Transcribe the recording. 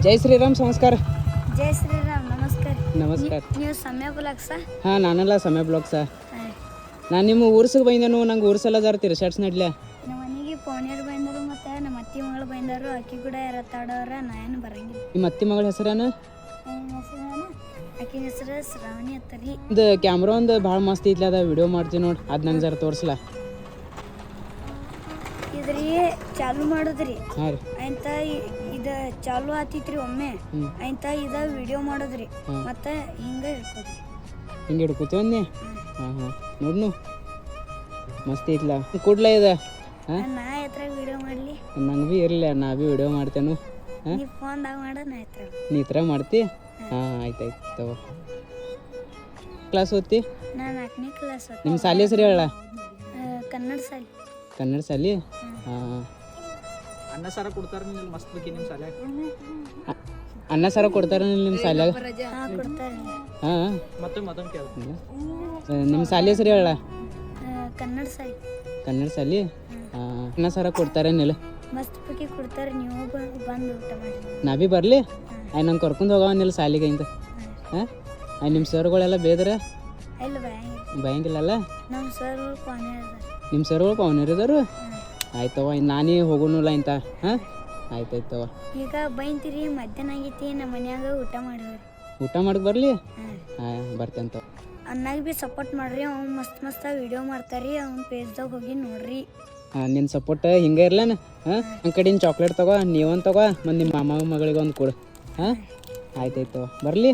ಜೈ ಶ್ರೀರಾಮ್ ಸಂಸ್ಕಾರ. ಜೈ ಶ್ರೀರಾಮ್ ನಮಸ್ಕಾರ. ನಮಸ್ಕಾರ. ನೀವು ಸಮಯ ಬ್ಲಾಗ್ಸ? ಹಾಂ ನಾನೆಲ್ಲ ಸಮಯ ಬ್ಲಾಗ್ ಸಾ. ನಾನು ನಿಮ್ಮ ಊರ್ಸಿಗೆ ಬಂದೇನು, ನಂಗೆ ಊರ್ಸೆಲ್ಲ ಜರ ತಿರ್ಸಾಡ್ಸ್ ನಡ್ಲೆ. ನಮ್ಮ ಮನೆಗೆ ಪೌಣ್ಯರು ಬಂದರು ಮತ್ತು ನಮ್ಮ ಅತ್ತಿ ಮಗಳು ಬಂದರು. ಅಕ್ಕಿ ಕೂಡ ಎರತ್ತಾಡೋರ ನಾ ಏನು ಬರಂಗಿಲ್ಲ. ನಿಮ್ಮ ಅತ್ತಿ ಮಗಳ ಹೆಸರೇನು? ಆಕಿನ ಹೆಸರು ಶ್ರಾವಣಿ ಅತ್ತರಿ. ಒಂದು ಕ್ಯಾಮ್ರಾ ಒಂದು ಭಾಳ ಮಸ್ತ್ ಐತ್ಲ, ಅದ ವಿಡಿಯೋ ಮಾಡ್ತೀನಿ ನೋಡಿ, ಅದು ನಂಗೆ ಜರ ತೋರಿಸ್ಲಾ. ಇದ್ರಿ ಚಾಲು ಮಾಡೋದ್ರಿ. ಹಾಂ ರೀ. ಅಂತ ಇದು ಚಾಲು ಆತಿತ್ರಿ ಒಮ್ಮೆ. ಅಂತ ಇದು ವಿಡಿಯೋ ಮಾಡೋದ್ರಿ ಮತ್ತು ಹಿಂಗೆ ಇಟ್ಕೋದ್ರಿ. ಹಿಂಗೆ ಹಿಡ್ಕೋತೀವಿ ಅಂದೆ. ಹಾಂ ಹಾಂ ನೋಡ್ನು ಮಸ್ತ್ ಐತ್ಲ. ಕೂಡ್ಲ ಇದೆ. ಹಾಂ ನಾ ಎತ್ರ ವಿಡಿಯೋ ಮಾಡಲಿ? ನಂಗೆ ಭೀ ಇರಲಿಲ್ಲ, ನಾ ಭೀ ವಿಡಿಯೋ ಮಾಡ್ತೇನು. ಹಾಂ ನೀವು ಫೋನ್ದಾಗ ಮಾಡ ನಾ ಎತ್ರ. ನೀ ಈ ಥರ ಮಾಡ್ತಿ? ಹಾಂ ಆಯ್ತಾಯ್ತು ತಗೋ. ಕ್ಲಾಸ್ ಓದ್ತಿ? ನಾನು 4ನೇ ಕ್ಲಾಸ್. ನಿಮ್ಮ ಶಾಲೆ ಹೆಸರು ಹೇಳ. ಕನ್ನಡ ಶಾಲೆ. ಕನ್ನಡ ಶಾಲೆ? ಹಾಂ. ಅನ್ನ ಸಾರ ಕೊಡ್ತಾರೆ ನಿಮ್ಗೆ ಮಸ್ತ್ ಬಗ್ಗೆ ನಿಮ್ಮ ಶಾಲೆ? ಅನ್ನ ಸಾರ ಕೊಡ್ತಾರೆ ನಿಮ್ಮ ಶಾಲ್ಯಾಗ? ಹಾಂ ಕೊಡ್ತಾರೆ. ಹಾಂ ಮತ್ತೊಮ್ಮೆ ಕೇಳ. ನಿಮ್ಮ ಶಾಲೆ ಹೆಸರು ಹೇಳ. ಕನ್ನಡ ಶಾಲೆ. ಕನ್ನಡ ಶಾಲೆ? ಹಾಂ. ಅನ್ನ ಸಾರ ಕೊಡ್ತಾರೇನಿಲ್ಲ? ಮಸ್ತ್ ಬಗ್ಗೆ ಕೊಡ್ತಾರೆ, ನೀವು ಬಂದು ಊಟ ಮಾಡಿ. ನಾ ಭೀ ಬರಲಿ? ನಂಗೆ ಕರ್ಕೊಂಡು ಹೋಗವನಿಲ್ಲ ಶಾಲೆಗೆ ಇಂತ. ಹಾಂ ನಿಮ್ಮ ಸರ್ಗಳೆಲ್ಲ ಬೇದ್ರೆ ಇಲ್ಲ ಭಯಂಗಿಲ್ಲ. ಭಯಂಗಿಲ್ಲಲ್ಲ? ನಮ್ಮ ಸರ್ಗಳು ಕೊನೆ ಅದಾರ. ನಿಮ್ಮ ಸರ್ಗಳು ಪವನಿರಿದಾರು? ಆಯ್ತವ, ನಾನೇ ಹೋಗೋಣಿಲ್ಲ ಇಂತ. ಹಾಂ ಆಯ್ತಾಯ್ತವ. ಈಗ ಬೈಂತೀರಿ, ಮಧ್ಯಾಹ್ನ ಆಗೈತಿ, ನಮ್ಮ ಮನ್ಯಾಗ ಊಟ ಮಾಡಿದ್ರಿ. ಊಟ ಮಾಡಕ್ಕೆ ಬರಲಿ? ಹಾಂ ಬರ್ತೇನೆ ತವ. ಅನ್ನಾಗ ಭೀ ಸಪೋರ್ಟ್ ಮಾಡ್ರಿ, ಅವ್ನು ಮಸ್ತ್ ವಿಡಿಯೋ ಮಾಡ್ತಾರ್ರಿ, ಅವ್ನ ಪೇಜ್ದಾಗ ಹೋಗಿ ನೋಡ್ರಿ. ಹಾಂ ನಿನ್ನ ಸಪೋರ್ಟ್ ಹಿಂಗೆ ಇರ್ಲೇನ? ಹಾಂ ನನ್ನ ಕಡೆಯಿಂದ ಚಾಕ್ಲೇಟ್ ತಗೋ, ನೀವೊಂದು ತಗೋ, ಮತ್ತು ನಿಮ್ಮ ಮಾಮ ಮಗಳಿಗೆ ಒಂದು ಕೊಡು. ಹಾಂ ಆಯ್ತಾಯ್ತವ, ಬರಲಿ?